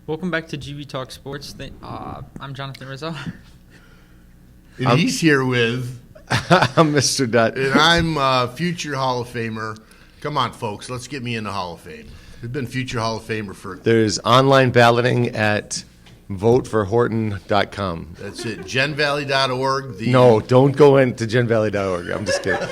Welcome back to GB Talk Sports. I'm Jonathan Rizzo. And he's here with... I'm Mr. Dutt. And I'm future Hall of Famer. Come on, folks. Let's get me in the Hall of Fame. I've been future Hall of Famer for... There's online balloting at voteforhorton.com. That's it. GenValley.org. No, don't go into genvalley.org. I'm just kidding.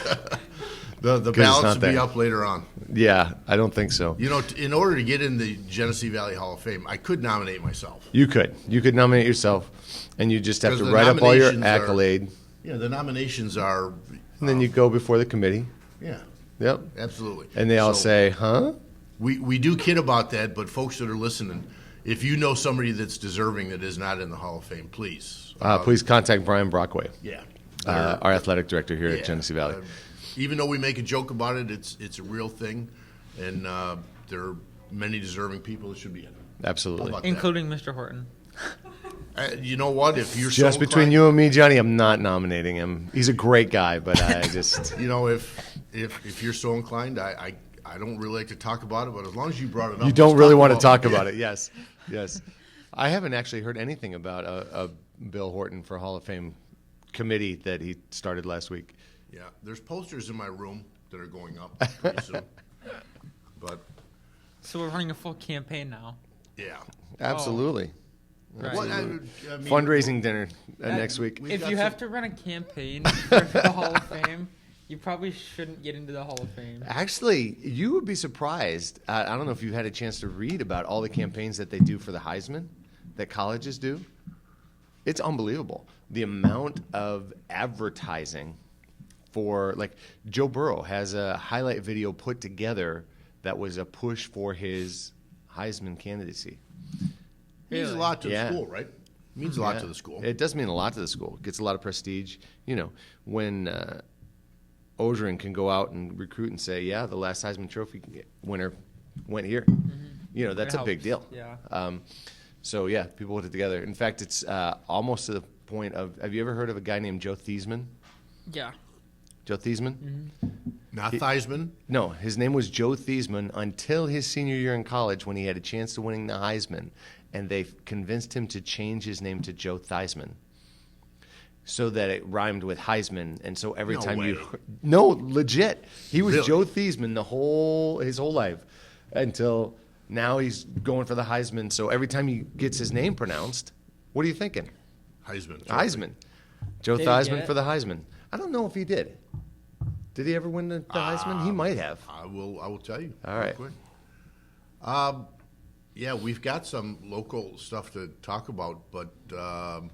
The ballots will be up later on. Yeah, I don't think so. You know, in order to get in the Genesee Valley Hall of Fame, I could nominate myself. You could. You could nominate yourself, and you just have to write up all your accolade. The nominations are... And then you go before the committee. Yeah. Yep. Absolutely. And they all say, huh? We do kid about that, but folks that are listening, if you know somebody that's deserving that is not in the Hall of Fame, please. Please contact Brian Brockway. Yeah. Our athletic director here at Genesee Valley. Even though we make a joke about it, it's a real thing, and there are many deserving people that should be in it. Absolutely. Including Mr. Horton. You know what? If you're just between you and me, Johnny, I'm not nominating him. He's a great guy, but I just... if you're so inclined, I don't really like to talk about it, but as long as you brought it up... You don't really want to talk about it, yes. Yes. I haven't actually heard anything about a Bill Horton for Hall of Fame committee that he started last week. Yeah, there's posters in my room that are going up pretty soon. But so we're running a full campaign now. Yeah, absolutely. Right. Well, I mean, fundraising dinner next week. If you have to run a campaign for the Hall of Fame, you probably shouldn't get into the Hall of Fame. Actually, you would be surprised. I don't know if you had a chance to read about all the campaigns that they do for the Heisman, that colleges do. It's unbelievable. The amount of advertising for, like, Joe Burrow has a highlight video put together that was a push for his Heisman candidacy. It means a lot to the school, right? It means a lot to the school. It does mean a lot to the school. It gets a lot of prestige. You know, when Orgeron can go out and recruit and say, yeah, the last Heisman Trophy winner went here. Mm-hmm. You know, that's a big deal. Yeah. So, yeah, people put it together. In fact, it's almost to the point of, have you ever heard of a guy named Joe Theismann? Yeah. Joe Theismann? Mm-hmm. Not Theismann? No, his name was Joe Theismann until his senior year in college when he had a chance to winning the Heisman, and they convinced him to change his name to Joe Theismann so that it rhymed with Heisman. And so every time No, legit. He was Joe Theismann his whole life until now he's going for the Heisman. So every time he gets his name pronounced, what are you thinking? Heisman. Joe Theismann for the Heisman. I don't know if he did. Did he ever win the Heisman? He might have. I will tell you. All right. Yeah, we've got some local stuff to talk about, but I'm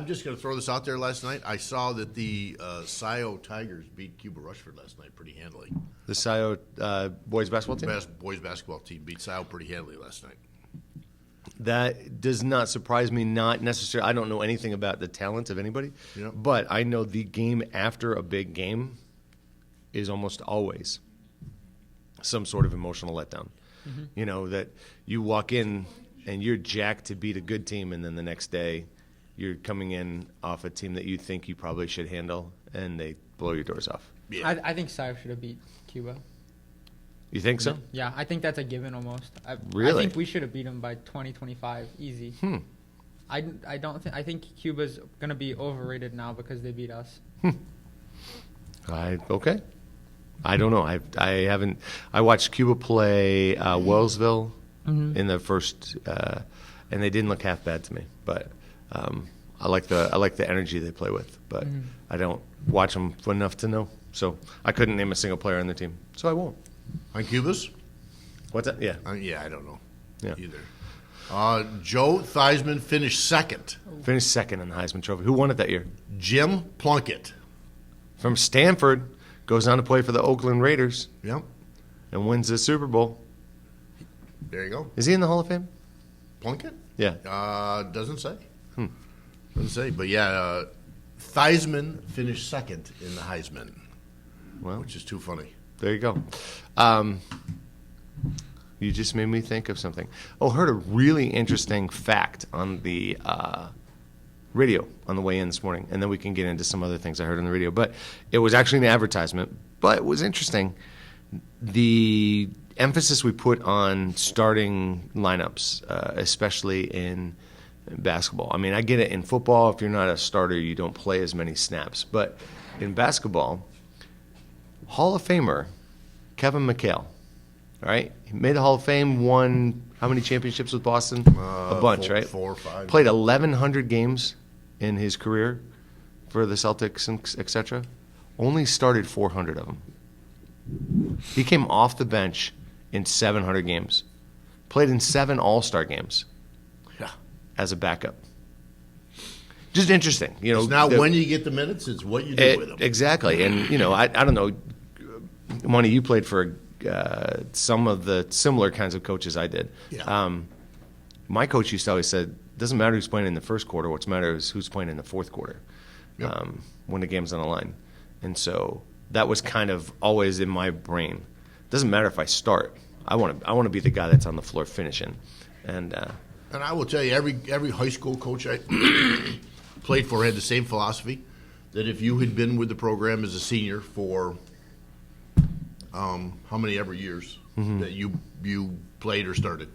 just going to throw this out there last night. I saw that the Scioto Tigers beat Cuba Rushford last night pretty handily. The Scioto boys basketball team? Boys basketball team beat Scioto pretty handily last night. That does not surprise me, not necessarily. I don't know anything about the talent of anybody, but I know the game after a big game is almost always some sort of emotional letdown. Mm-hmm. You know, that you walk in and you're jacked to beat a good team, and then the next day you're coming in off a team that you think you probably should handle, and they blow your doors off. Yeah. I think Scioto should have beat Cuba. You think so? Yeah, I think that's a given almost. Really? I think we should have beat them by 2025, easy. I don't think. I think Cuba's going to be overrated now because they beat us. Okay. I don't know. I haven't. I watched Cuba play Wellsville in the first, and they didn't look half bad to me. But I like the energy they play with. But I don't watch them enough to know. So I couldn't name a single player on their team. So I won't. On Cuba's? What's that? Yeah. Yeah, I don't know either. Joe Theismann finished second. Finished second in the Heisman Trophy. Who won it that year? Jim Plunkett. From Stanford. Goes on to play for the Oakland Raiders. Yep. And wins the Super Bowl. There you go. Is he in the Hall of Fame? Plunkett? Yeah. Doesn't say. Doesn't say. But yeah, Theismann finished second in the Heisman. Well, which is too funny. There you go. You just made me think of something. Oh, heard a really interesting fact on the radio on the way in this morning, and then we can get into some other things I heard on the radio. But it was actually an advertisement, but it was interesting. The emphasis we put on starting lineups, especially in basketball. I mean, I get it in football. If you're not a starter, you don't play as many snaps. But in basketball, Hall of Famer Kevin McHale, all right? He made the Hall of Fame, won how many championships with Boston? A bunch, right? 4 or 5. Played 1,100 games in his career for the Celtics, and et cetera. Only started 400 of them. He came off the bench in 700 games. Played in 7 All-Star games. Yeah. As a backup. Just interesting. You know, It's not when you get the minutes, it's what you do with them. Exactly. And, you know, I don't know, Monty, you played for some of the similar kinds of coaches I did. Yeah. My coach used to always say, it doesn't matter who's playing in the first quarter. What's matter is who's playing in the fourth quarter when the game's on the line. And so that was kind of always in my brain. It doesn't matter if I start. I want to be the guy that's on the floor finishing. And I will tell you, every high school coach I played for had the same philosophy, that if you had been with the program as a senior for how many ever years that you played or started.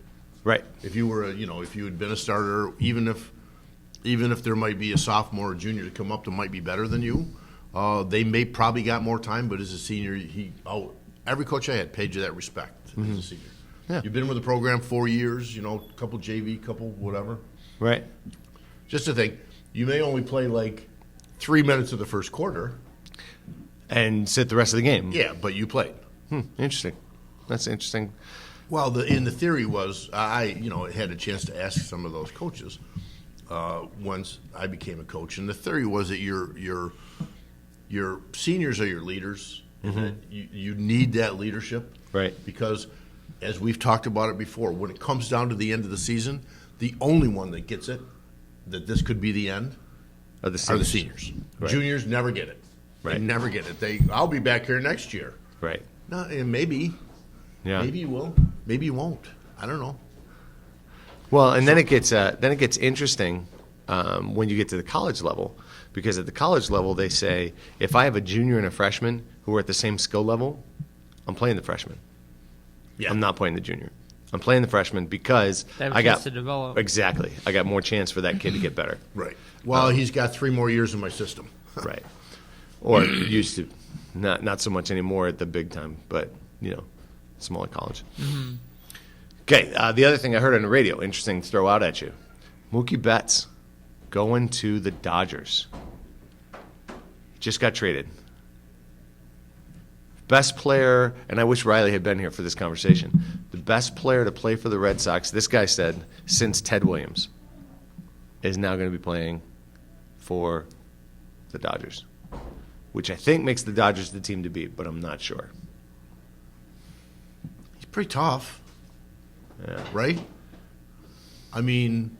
right. If you were, if you had been a starter, even if there might be a sophomore or junior to come up that might be better than you, they may probably got more time. But as a senior, every coach I had paid you that respect as a senior. Yeah. You've been with the program 4 years, a couple JV, couple whatever. Right. Just to think, you may only play like 3 minutes of the first quarter. And sit the rest of the game. Yeah, but you played. Interesting. That's interesting. Well, the theory was, I had a chance to ask some of those coaches once I became a coach, and the theory was that your seniors are your leaders, and that you need that leadership, Right. Because as we've talked about it before, when it comes down to the end of the season, the only one that gets it, that this could be the end, Are the are the seniors. seniors. Right. Juniors never get it. They Right. never get it. I'll be back here next year. Right. No, and maybe Yeah. you will. Maybe you won't. I don't know. Well, and then it gets interesting when you get to the college level, because at the college level they say if I have a junior and a freshman who are at the same skill level, I'm playing the freshman. Yeah. I'm not playing the junior. I'm playing the freshman because They have a I chance got to develop. Exactly. I got more chance for that kid to get better. Right. Well, he's got 3 more years in my system. Right. Or used to, not so much anymore at the big time, but smaller college. Okay. The other thing I heard on the radio, interesting to throw out at you, Mookie Betts going to the Dodgers. Just got traded. Best player, and I wish Riley had been here for this conversation. The best player to play for the Red Sox, this guy said, since Ted Williams, is now going to be playing for the Dodgers, which I think makes the Dodgers the team to beat, but I'm not sure. He's pretty tough, Yeah. right? I mean,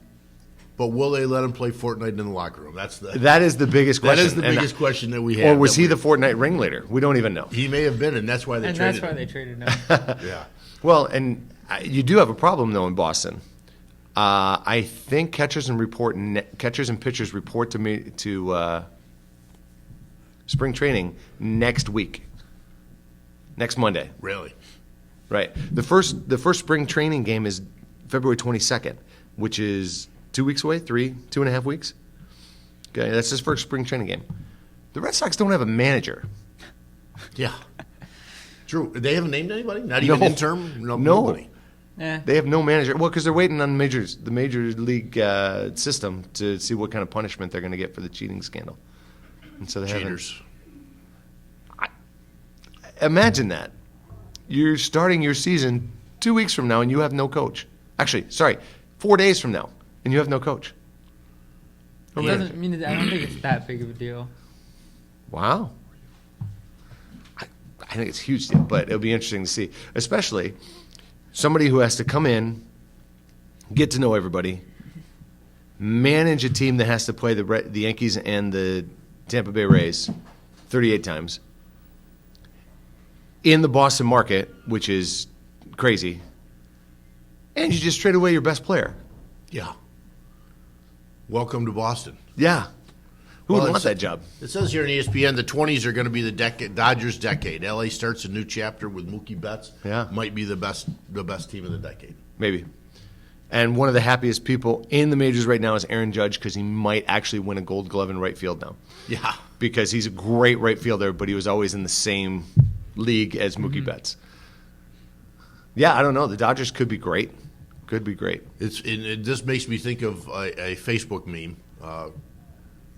but will they let him play Fortnite in the locker room? That is the biggest question. That is the And biggest question that we have. Or was he the Fortnite ringleader? We don't even know. He may have been, and that's why they And traded that's why him. they traded him. Yeah. Well, and you do have a problem, though, in Boston. I think catchers and pitchers report to me to spring training next week, next Monday. Really? Right. The first spring training game is February 22nd, which is 2 weeks away, 2.5 weeks. Okay, that's his first spring training game. The Red Sox don't have a manager. Yeah. True. They haven't named anybody? Not even No. interim? No. Nobody. They have no manager. Well, because they're waiting on the major league system to see what kind of punishment they're going to get for the cheating scandal. And so they Cheaters. Imagine that. You're starting your season 2 weeks from now and you have no coach. Actually, sorry, 4 days from now and you have no coach. It doesn't mean I don't think it's that big of a deal. Wow. I think it's a huge deal, but it'll be interesting to see, especially somebody who has to come in, get to know everybody, manage a team that has to play the Yankees and the Tampa Bay Rays 38 times in the Boston market, which is crazy, and you just trade away your best player. Yeah. Welcome to Boston. Yeah. Who would Well, want that job? It says here in ESPN the 20s are going to be the Dodgers' decade. LA starts a new chapter with Mookie Betts. Yeah. Might be the best team of the decade. Maybe. And one of the happiest people in the majors right now is Aaron Judge because he might actually win a Gold Glove in right field now. Yeah. Because he's a great right fielder, but he was always in the same league as Mookie Betts. Yeah, I don't know. The Dodgers could be great. Could be great. It just makes me think of a Facebook meme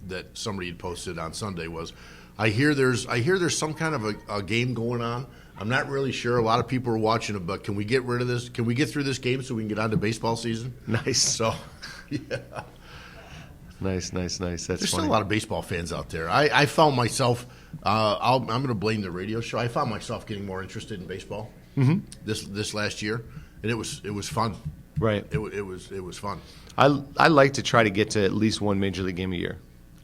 that somebody had posted on Sunday. Was I hear there's some kind of a game going on. I'm not really sure. A lot of people are watching it, but can we get rid of this? Can we get through this game so we can get on to baseball season? Nice. So, yeah. Nice. That's There's funny. still a lot of baseball fans out there. I found myself. I'm going to blame the radio show. I found myself getting more interested in baseball this last year, and it was fun. Right. It was fun. I like to try to get to at least one major league game a year.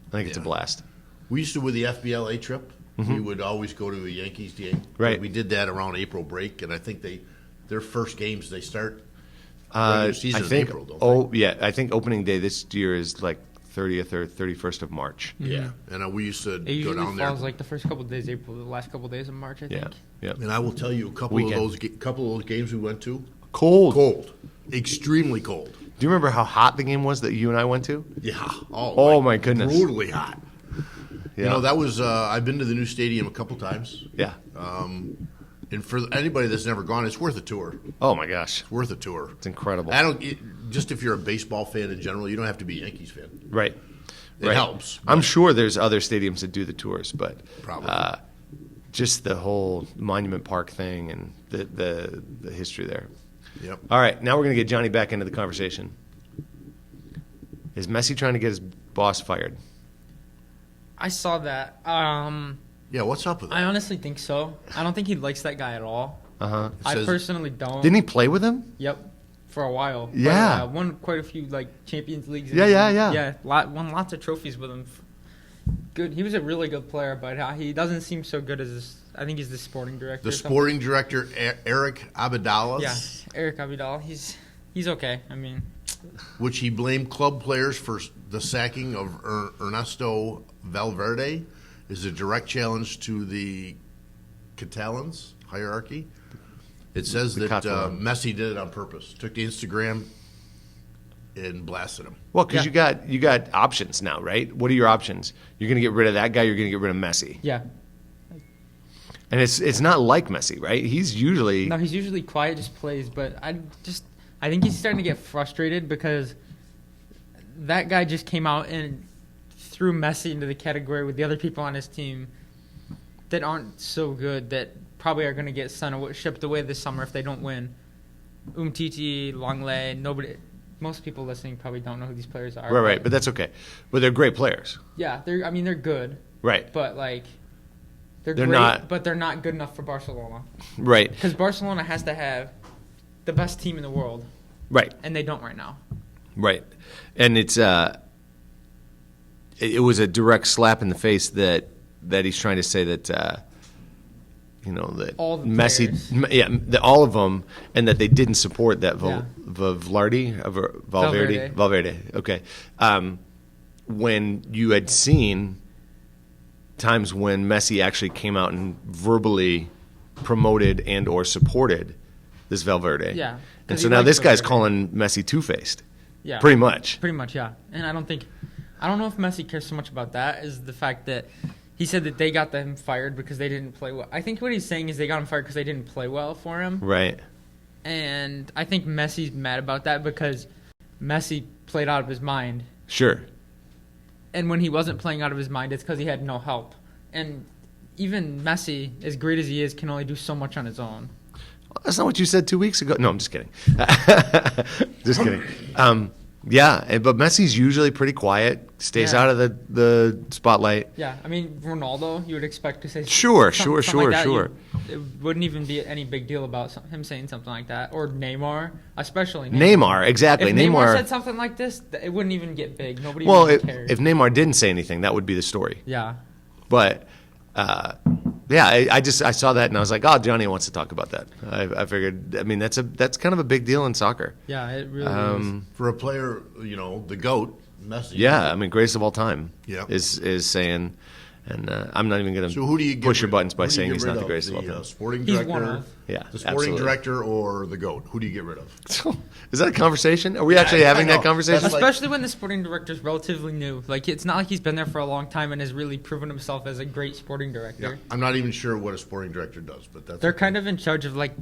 I think it's a Yeah. blast. We used to, with the FBLA trip, we would always go to a Yankees game. Right. We did that around April break, and I think their first games they start I regular season in think. April, don't they? I think opening day this year is like 30th or 31st of March. Yeah, and we used to It go usually down there. falls like the first couple of days of April, the last couple of days of March, I think. Yeah. And I will tell you, a couple Weekend. of those games we went to, Cold. extremely cold. Do you remember how hot the game was that you and I went to? Yeah. Oh, my goodness. Brutally hot. Yeah. You know, that was. I've been to the new stadium a couple times, Yeah. and for anybody that's never gone, it's worth a tour. Oh my gosh, It's worth a tour. it's incredible. Just if you're a baseball fan in general, you don't have to be a Yankees fan. Right. It helps. I'm sure there's other stadiums that do the tours, but Probably. just the whole Monument Park thing and the history there. Yep. All right, now we're going to get Johnny back into the conversation. Is Messi trying to get his boss fired? I saw that. Yeah. What's up with that? I honestly think so. I don't think he likes that guy at all. Uh-huh. I says- personally don't. Didn't he play with him? Yep. For a while. Yeah. Won quite a few like Champions Leagues. Yeah. Yeah. Won lots of trophies with him. Good. He was a really good player, but he doesn't seem so good as this. I think he's the sporting director. The or something. sporting director, Eric Abidallah, Yeah. Eric Abidal. He's okay. I mean, which he blamed club players for the sacking of Ernesto Valverde, is a direct challenge to the Catalans hierarchy. It says The that Catalan. Messi did it on purpose. Took to Instagram and blasted him. Well, because Yeah. you got options now, right? What are your options? You're going to get rid of that guy. You're going to get rid of Messi, yeah. and it's not like Messi, right? He's usually No, he's usually quiet, just plays. But I think he's starting to get frustrated because that guy just came out and threw Messi into the category with the other people on his team that aren't so good, that probably are going to get shipped away this summer if they don't win. Umtiti, Longley, most people listening probably don't know who these players are. right, but that's okay. But they're great players, Yeah, they're good, right? but like they're They're great, not- but they're not good enough for Barcelona Right, because Barcelona has to have the best team in the world, right, and they don't right now. right. And it was a direct slap in the face that he's trying to say that that All the Messi, players. that all of them, and that they didn't support that Yeah. Valverde. Okay, when you had seen times when Messi actually came out and verbally promoted and or supported this Valverde. Yeah, And 'cause so he now likes this guy's Valverde. calling Messi two-faced. Yeah, Pretty much. Pretty much, yeah. And I don't know if Messi cares so much about that as the fact that he said that they got them fired because they didn't play well. I think what he's saying is they got him fired because they didn't play well for him. Right. And I think Messi's mad about that because Messi played out of his mind. Sure. And when he wasn't playing out of his mind, it's because he had no help. And even Messi, as great as he is, can only do so much on his own. That's not what you said 2 weeks ago. No, I'm just kidding. Just kidding. But Messi's usually pretty quiet, stays Yeah. out of the spotlight. Yeah, I mean, Ronaldo, you would expect to say Sure. something like that. It wouldn't even be any big deal about him saying something like that. Or Neymar, especially Neymar, exactly. If Neymar said something like this, it wouldn't even get big. Nobody well, would cared. if Neymar didn't say anything, that would be the story. Yeah. But I saw that and I was like, oh, Johnny wants to talk about that. I figured. I mean, that's kind of a big deal in soccer. Yeah, it really is. For a player, the GOAT, Messi. Yeah, I mean, greatest of all time. Yeah. is saying, and I'm not even going So who do you to get push your rid- buttons by who do you saying get he's rid not the greatest of all the time. sporting He's director, one of. Yeah, the sporting absolutely. director, or the GOAT? Who do you get rid of? Is that a conversation? Are we actually having I know. that conversation? That's like- Especially when the sporting director's relatively new. Like, it's not like he's been there for a long time and has really proven himself as a great sporting director. Yeah, I'm not even sure what a sporting director does, but that's They're kind of in charge of like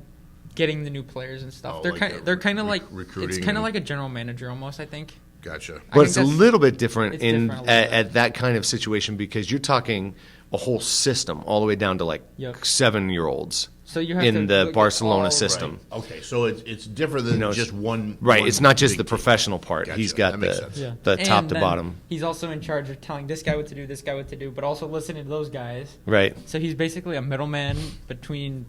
getting the new players and stuff. Oh, they're like kind the they're kind of like recruiting it's kind of and- like a general manager almost. I think. Gotcha. But I it's a think that's- little bit different it's in different a little bit. at that kind of situation because you're talking a whole system all the way down to like Yep. 7-year-olds So you have in to the look at Barcelona all- system. Right. Okay, so it's different than know, just one. Right, one it's not just big the team. professional part. Gotcha. He's got That makes the sense. Yeah. the top And to then bottom. He's also in charge of telling this guy what to do, this guy what to do, but also listening to those guys. Right. So he's basically a middleman between.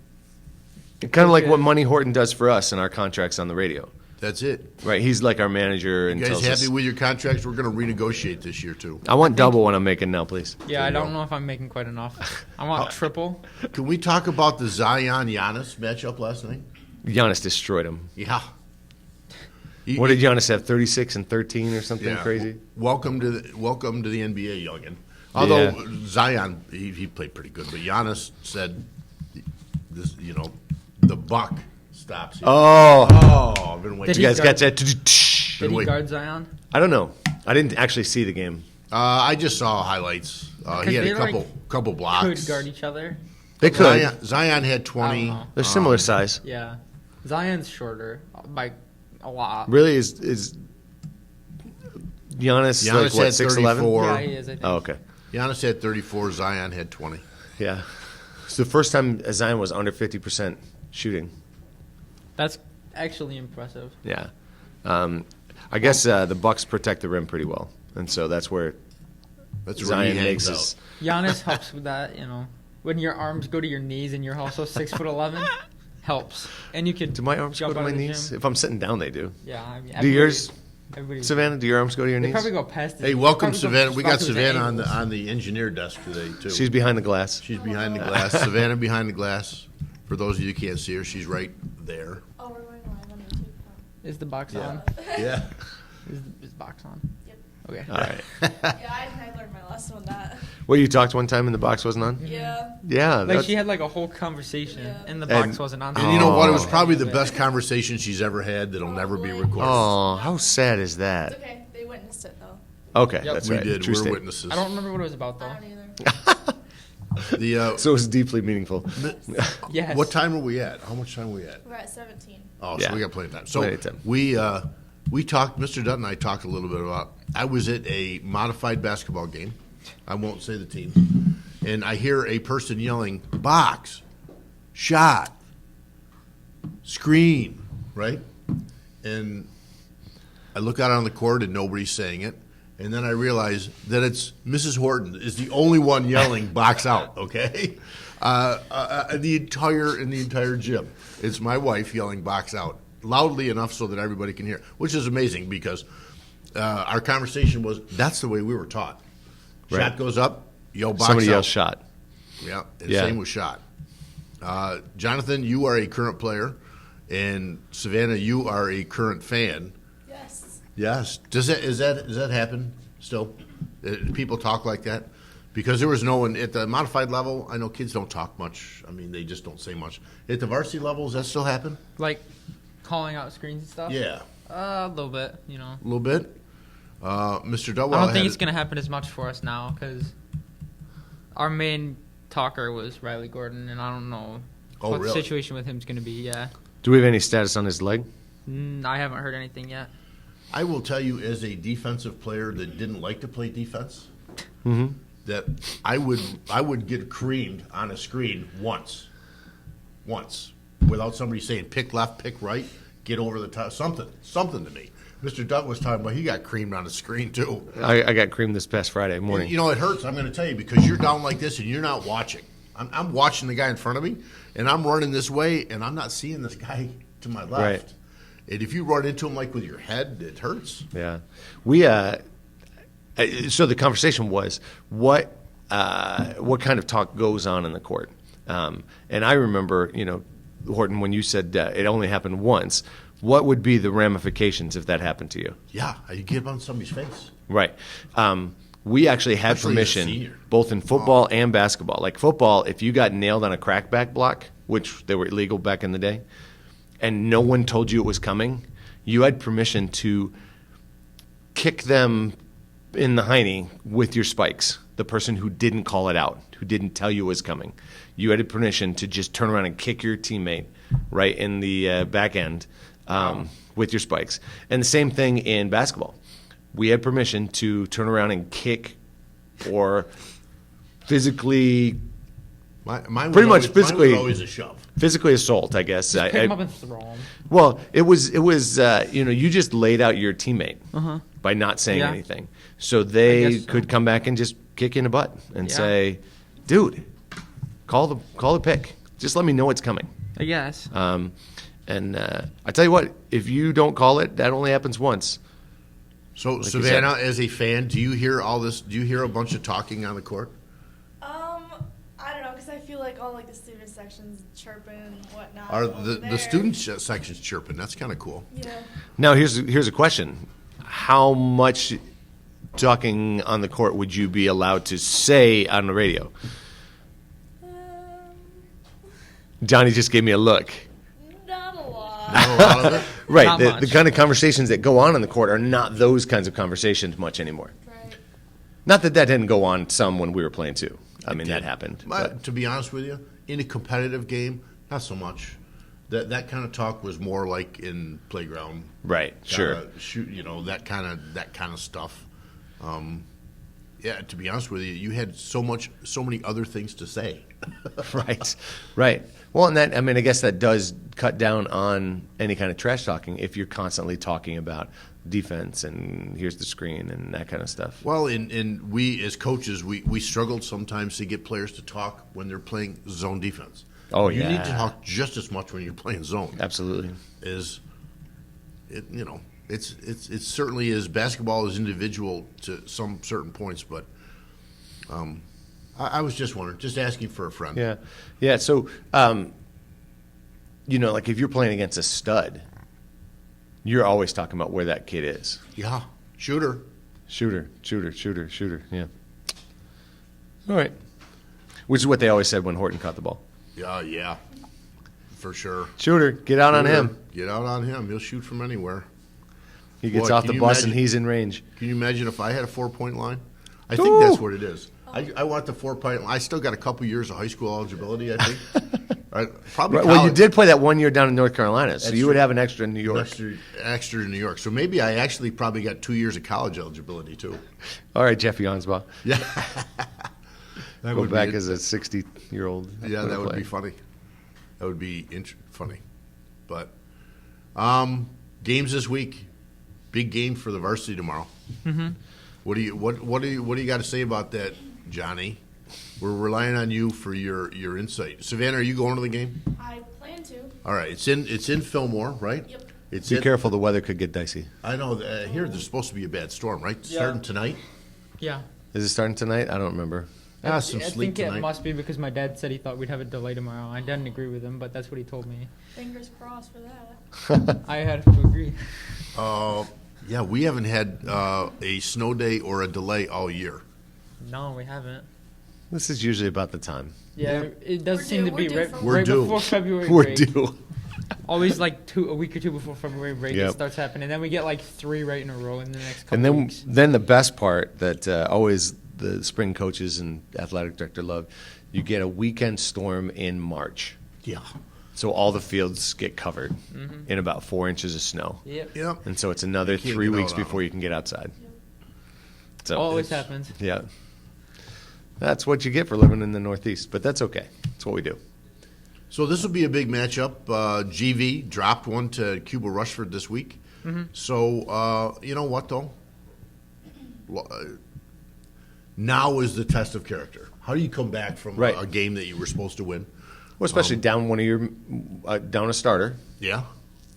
Kind of like what Okay. Money Horton does for us in our contracts on the radio. That's it. Right, he's like our manager and You guys tells happy us. with your contracts? We're going to renegotiate this year too. I want double what I'm making now, please. Yeah, There I you don't go. know if I'm making quite enough. I want triple. Can we talk about the Zion Giannis matchup last night? Giannis destroyed him. Yeah. What did Giannis have? 36 and 13 or something Yeah. crazy. Welcome to the NBA, youngin. Although Yeah. Zion, he played pretty good, but Giannis said, "This, the buck stops here." Oh, Oh, I've been waiting. Did you guys he got that? Did he wait. guard Zion? I don't know. I didn't actually see the game. I just saw highlights. He had they, a couple blocks. Could guard each other. They could. Zion had 20. I don't know. They're similar size. Yeah, Zion's shorter by a lot. Really, is Giannis, Giannis like what, had 6'11"? 34. Yeah, he is. I think. Oh, okay. Giannis had 34. Zion had 20. Yeah. It's the first time Zion was under 50% shooting. That's actually impressive. Yeah. I guess the Bucks protect the rim pretty well, and so that's where That's where Zion he makes hangs his. out. Giannis helps with that. When your arms go to your knees and you're also 6'11", helps. And you can. Do my arms go jump to out my of the knees? gym. If I'm sitting down, they do. Yeah, I mean, Do yours, Everybody. Savannah? Do your arms go to your They knees? probably go past. Hey, welcome, probably go Savannah. We got up to his Savannah ankles. on the engineer desk today too. She's behind the glass. She's behind the glass. Savannah behind the glass. For those of you who can't see her, she's right there. Oh, we're going live on YouTube. Is the box Yeah. on? Yeah. Is the box on? Yep. Okay. All right. Yeah, I learned my lesson with that. Well, you talked one time and the box wasn't on? Yeah. Yeah. Like that's- she had like a whole conversation Yeah. and the And- box wasn't on. And you know what? It was Oh. probably the best conversation she's ever had that'll never be recorded. Oh, how sad is It's that? okay. They witnessed it, though. Okay, Yep. that's We right. did. True We're statement. witnesses. I don't remember what it was about though. I don't either. The So it was deeply meaningful. Yes. what time are we at? How much time are we at? We're at 17. Oh, Yeah. so we got plenty of time. So Plenty of time. we talked. Mr. Dutton and I talked a little bit about. I was at a modified basketball game. I won't say the team, and I hear a person yelling, "Box, shot, screen," right? And I look out on the court and nobody's saying it. And then I realize that it's Mrs. Horton is the only one yelling "box out." Okay, the entire gym. It's my wife yelling "box out" loudly enough so that everybody can hear, which is amazing because our conversation was that's the way we were taught. Right. Shot goes up, yell "box Somebody out." else shot. Yeah, and Yeah. same with shot. Jonathan, you are a current player, and Savannah, you are a current fan. Yes. Yes. Does that happen still? People talk like that because there was no one at the modified level. I know kids don't talk much. I mean, they just don't say much. At the varsity level, does that still happen? Like calling out screens and stuff. Yeah, A little bit. a little bit. Mr. Dutwell. I don't think it's gonna happen as much for us now because our main talker was Riley Gordon, and I don't know Oh, what really? the situation with him is gonna be. Yeah, Do we have any status on his leg? I haven't heard anything yet. I will tell you, as a defensive player that didn't like to play defense, that I would get creamed on a screen once, without somebody saying pick left, pick right, get over the top, something to me. Mr. Dutt was talking about he got creamed on a screen too. I got creamed this past Friday morning. You know, it hurts. I'm going to tell you because you're down like this and you're not watching. I'm watching the guy in front of me, and I'm running this way, and I'm not seeing this guy to my left. Right. And if you run into him like with your head, it hurts. Yeah, we. So the conversation was what kind of talk goes on in the court, and I remember, Horton, when you said it only happened once, what would be the ramifications if that happened to you? Yeah, you get up on somebody's face. Right. We actually had Especially as a permission, senior. both in football and basketball. Like football, if you got nailed on a crackback block, which they were illegal back in the day, and no one told you it was coming, you had permission to kick them in the hiney with your spikes, the person who didn't call it out, who didn't tell you it was coming. You had permission to just turn around and kick your teammate right in the back end with your spikes. And the same thing in basketball. We had permission to turn around and kick or physically Mine Pretty much mine physically- was always a shove. physically assault, I guess. Pick him up and throw him. Well, it was you just laid out your teammate by not saying Yeah. anything, so they I guess so. could come back and just kick you in the butt and Yeah. say, "Dude, call the pick. Just let me know it's coming." I guess. And I tell you what, if you don't call it, that only happens once. So, you Savannah, said. as a fan, do you hear all this? Do you hear a bunch of talking on the court? I don't know, because I feel like all like the student sections chirping and whatnot. Are over the there. student sections chirping? That's kind of cool. Yeah. Now, here's a question: how much talking on the court would you be allowed to say on the radio? Um, Johnny just gave me a look. not a lot. Not a lot of it. Right, Not the much. kind of conversations that go on the court are not those kinds of conversations much anymore. Right. Not that didn't go on some when we were playing too. I mean, that happened. But To be honest with you, in a competitive game, not so much. That kind of talk was more like in playground. right, sure. Shoot, that kind of stuff. Yeah, to be honest with you, you had so many other things to say. Right. Well, and that, I mean, I guess that does cut down on any kind of trash talking if you're constantly talking about defense and here's the screen and that kind of stuff. Well, and we as coaches, we struggled sometimes to get players to talk when they're playing zone defense. Oh, you yeah. need to talk just as much when you're playing zone. Absolutely. Is it? It's certainly as basketball is individual to some certain points, but I was just wondering, just asking for a friend. Yeah. Yeah. So, like if you're playing against a stud, you're always talking about where that kid is. Yeah, shooter. Shooter. Yeah. All right. Which is what they always said when Horton caught the ball. Yeah, for sure. Shooter, get out on Shooter. him. Get out on him. He'll shoot from anywhere. He gets Boy, off can the you bus imagine- and he's in range. Can you imagine if I had a 4-point line? I think that's what it is. I want the 4-point line. I still got a couple years of high school eligibility, I think. Probably Right, well, you college. did play that 1 year down in North Carolina, so That's you would true. have an extra in New York. Extra in New York. So maybe I actually probably got 2 years of college eligibility, too. All right, Jeffy Onsbaugh. Yeah. That Go would back be, as a 60-year-old. Yeah, that would be funny. That would be funny. But games this week. Big game for the varsity tomorrow. Mm-hmm. What do you got to say about that, Johnny? We're relying on you for your insight. Savannah, are you going to the game? I plan to. All right, it's in Fillmore, right? Yep. It's Be in- careful, the weather could get dicey. I know. Here, there's supposed to be a bad storm, right? Starting tonight. Yeah. Is it starting tonight? I don't remember. Some I sleep think tonight. it must be because my dad said he thought we'd have a delay tomorrow. I didn't agree with him, but that's what he told me. Fingers crossed for that. I had to agree. Yeah, we haven't had a snow day or a delay all year. No, we haven't. This is usually about the time. Yeah, Yeah. it does We're seem due- to be we're due right, for We're right due. before February We're break. due. Always like a week or two before February break, Yep. it starts happening. Then we get like 3 right in a row in the next couple And then, weeks. then the best part that always the spring coaches and athletic director love, you get a weekend storm in March. Yeah. So all the fields get covered in about 4 inches of snow. Yep. Yep. And so it's another can't 3 get weeks out on before you can get outside. So Always it's- happens. yeah. That's what you get for living in the Northeast, but that's okay. That's what we do. So this will be a big matchup. GV dropped one to Cuba Rushford this week. So you know what though? Now is the test of character. How do you come back from Right. a game that you were supposed to win? Well, especially down one of your down a starter, Yeah,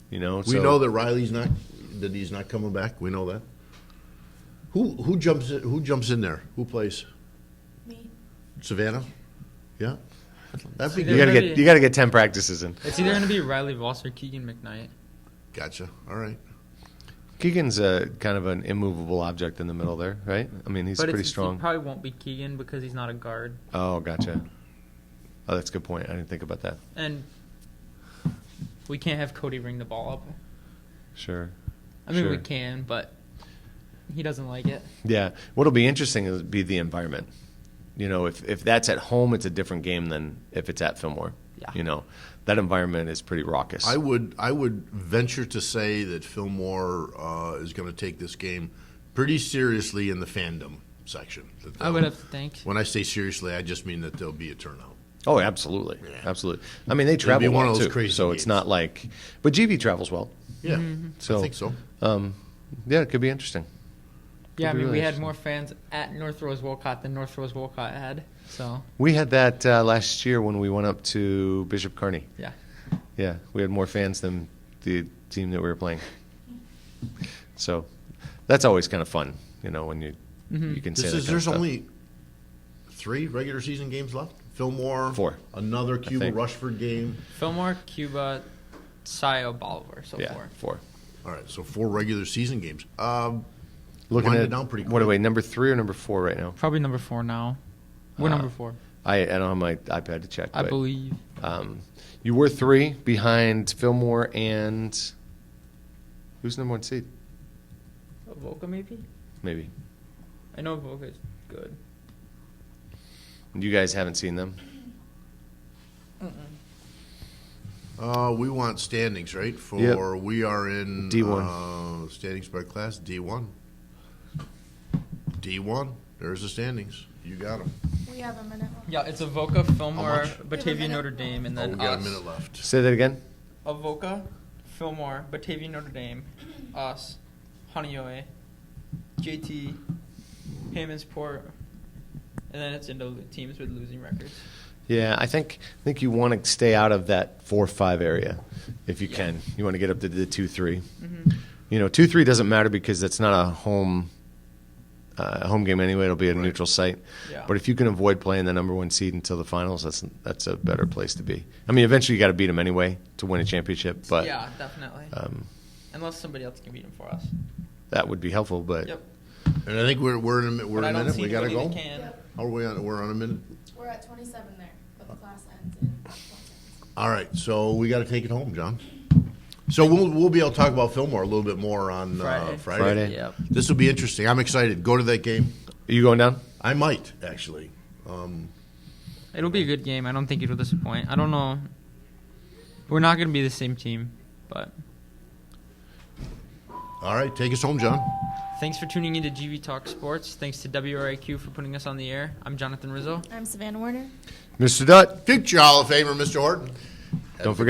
you know. we so- know that he's not coming back. We know that. Who jumps in there? Who plays? Me. Savannah. Yeah, that'd be See, you good. got to get 10 practices in. It's either going to be Riley Voss or Keegan McKnight. Gotcha. All right. Keegan's a kind of an immovable object in the middle there, right? I mean, he's But pretty It strong. probably won't be Keegan because he's not a guard. Oh, gotcha. Oh, that's a good point. I didn't think about that. And we can't have Cody ring the ball up. Sure. I mean, we Sure. can, but he doesn't like it. Yeah. What'll be interesting is be the environment. You know, if that's at home, it's a different game than if it's at Fillmore. Yeah. You know, that environment is pretty raucous. I would venture to say that Fillmore is going to take this game pretty seriously in the fandom section. That I would have to think. When I say seriously, I just mean that there'll be a turnout. Oh, absolutely, Yeah. absolutely. I mean, they be travel one well of those too, crazy so it's games. not like. But GV travels well, Yeah, so I think so. Yeah, it could be interesting. Yeah, I Could be mean, really we had interesting. more fans at North Rose Wolcott than North Rose Wolcott had. So, We had that last year when we went up to Bishop Kearney. yeah. Yeah, we had more fans than the team that we were playing. So that's always kind of fun, you know, when you can say that kind of There's stuff. only 3 regular season games left. Fillmore, 4. another Cuba think. Rushford game. Fillmore, Cuba, Scio, Bolivar. So yeah, 4. 4. All right, so 4 regular season games. Looking Winding at down pretty what are quick. we, number 3 or number 4 right now? Probably number 4 now. We're number 4, I don't have my iPad to check. I but, believe. You were 3 behind Fillmore and who's number 1 seed? Volca, maybe? Maybe. I know Volca's good. You guys haven't seen them? We want standings, right? We are in D1. Standings by class D1. D1. There's the standings. You got them. We have a minute left. Yeah, it's Avoca, Fillmore, much? Batavia, Notre Dame, and Oh, then we got us. a minute left. Say that again? Avoca, Fillmore, Batavia, Notre Dame, us, Honeoye, JT, Haymansport, and then it's into teams with losing records. Yeah, I think you want to stay out of that 4-5 area if you can. You want to get up to the 2-3. You know, 2-3 doesn't matter because it's not a home game anyway. It'll be a neutral site. Yeah. But if you can avoid playing the number 1 seed until the finals, that's a better place to be. I mean, eventually you got to beat them anyway to win a championship. But Yeah, definitely. Unless somebody else can beat them for us. that would be helpful. But Yep. And I think we're in a But I minute. don't see We got to anybody go. that can. Yep. How are we on? We're on a minute. We're at 27 there, but the class ends in 1 minute. All right, so we got to take it home, John. So we'll be able to talk about Fillmore a little bit more on Friday. Friday. Yep. This will be interesting. I'm excited. Go to that game. are you going down? I might actually. It'll be a good game. I don't think it'll disappoint. I don't know. We're not going to be the same team, but All right, take us home, John. thanks for tuning in to GV Talk Sports. Thanks to WRIQ for putting us on the air. I'm Jonathan Rizzo. I'm Savannah Warner. Mr. Dutt, Future Hall of Famer, Mr. Horton. don't forget.